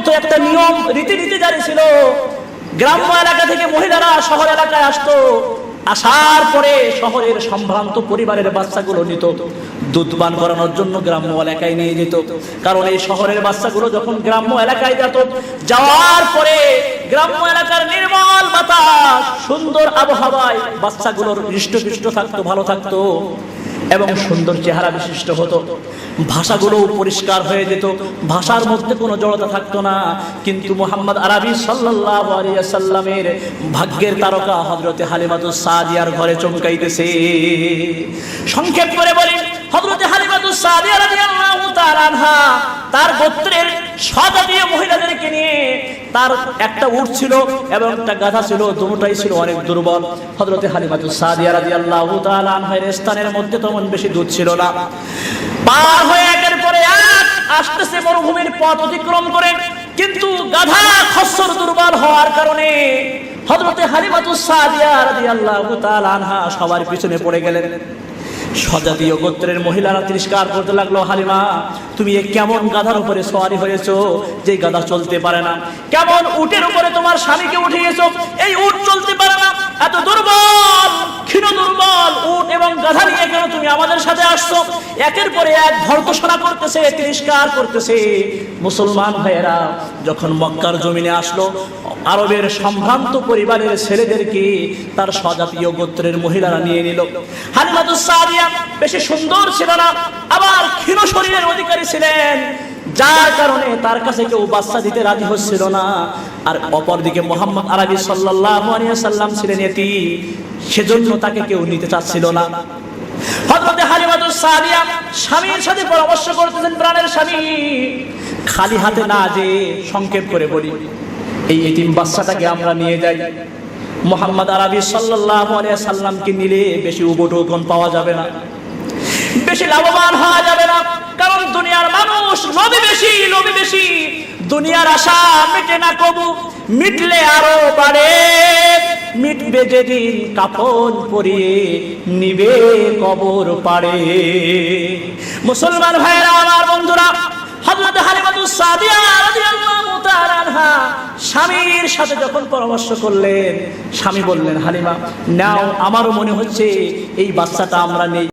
মধ্যে একটা নিয়ম রীতিনীতি জারি ছিল। গ্রাম্য এলাকা থেকে মহিলারা শহর এলাকায় আসতো, আসার পরে শহরের সম্ভ্রান্ত পরিবারের বাচ্চাগুলো নিত, দুধ পান করানোর জন্য গ্রাম্য এলাকায় নিয়ে যেত। কারণ এই শহরের বাচ্চাগুলো যখন গ্রাম্য এলাকায় যেত, যাওয়ার পরে গ্রাম্য এলাকার নির্মল বাতাস, সুন্দর আবহাওয়ায় বাচ্চাগুলোর হৃষ্টপুষ্ট থাকতো, ভালো থাকতো এবং সুন্দর চেহারা বিশিষ্ট হতো। ভাষাগুলো পরিষ্কার হয়ে যেত, ভাষার মধ্যে কোনো জড়তা থাকতো না। কিন্তু মুহাম্মদ আরবি সাল্লাল্লাহু আলাইহি ওয়াসাল্লামের ভাগ্যের তারকা হযরতে হালিমাতুস সাদিয়ার ঘরে চমকাইতেছে। সংক্ষেপ করে বলি, হযরতে হালিমাতুস সাদিয়া রাদিয়াল্লাহু তাআলা আনহা তার গোত্রের সজাতীয় মহিলাদেরকে নিয়ে, তার একটা উট ছিল এবং একটা গাধা ছিল, দুটোটাই ছিল অনেক দুর্বল। হযরতে হালিমাতুস সাদিয়া রাদিয়াল্লাহু তাআলা আনহার স্থানের মধ্যে তেমন বেশি দুধ ছিল না। পার হয়ে একের পরে এক আসতেছে মরুভূমির পথ অতিক্রম করে, কিন্তু গাধা খচ্চর দুর্বল হওয়ার কারণে হযরতে হালিমাতুস সাদিয়া রাদিয়াল্লাহু তাআলা আনহা সবার পিছনে পড়ে গেলেন। সজাতীয় গোত্রের মহিলারা তিরস্কার করতে লাগলো, হালিমা তুমি এ কেমন গাধার উপরে সওয়ারি হয়েছো যে গাধা চলতে পারে না? কেমন উটের উপরে তোমার স্বামীকে উঠিয়েছো, এই উট চলতে পারে না, এত দুর্বল ক্ষীণ দুর্বল উট এবং গাধা নিয়ে কেন তুমি আমাদের সাথে আসছো? একের পরে এক ভর্ৎসনা করতেছে, তিরস্কার করতেছে। মুসলমান ভাইয়েরা যখন মক্কার জমিনে আসলো, আরবের সম্ভ্রান্ত পরিবারের ছেলেদেরকে তার স্বজাতীয় গোত্রের মহিলারা নিয়ে নিল। হালিমাতুস সাদিয়া বেশি সুন্দর ছিল না, আবার ক্ষীণ শরীরের অধিকারী ছিলেন, যার কারণে তার কাছে কেউ বাচ্চা দিতে রাজি হচ্ছিল না। আর অপরদিকে মুহাম্মদ আরবি সাল্লাল্লাহু আলাইহি ওয়াসাল্লাম ছিলেন এতিম, সেজন্য তাকে কেউ নিতে চাচ্ছিল না। হযরতে হালিমাতুস সাদিয়া স্বামীর সাথে পরামর্শ করতেছেন, প্রাণের স্বামী, খালি হাতে না যে, সংক্ষেপ করে বলি, এই এতিম বাচ্চাটাকে আমরা নিয়ে যাই। মুহাম্মদ আরবি সাল্লাল্লাহু আলাইহি সাল্লামকে নিলে বেশি উপটোকন পাওয়া যাবে না, বেশি লাভবান হওয়া যাবে না। কারণ দুনিয়ার মানুষ লোভী বেশি, দুনিয়ার আশা মিটে না কবু, মিটলে আরো বাড়ে। মিটবে যেদিন কাফন পরিয়ে নিবে কবর পাড়ে। মুসলমান ভাইরা, আমার বন্ধুরা, হযরত হালিমাতুস সাদিয়া রাদিয়াল্লাহু তাআলা আনহা স্বামীর সাথে যখন পরামর্শ করলেন, স্বামী বললেন, হালিমা নাও, আমারও মনে হচ্ছে এই বাচ্চাটা আমরা নেই।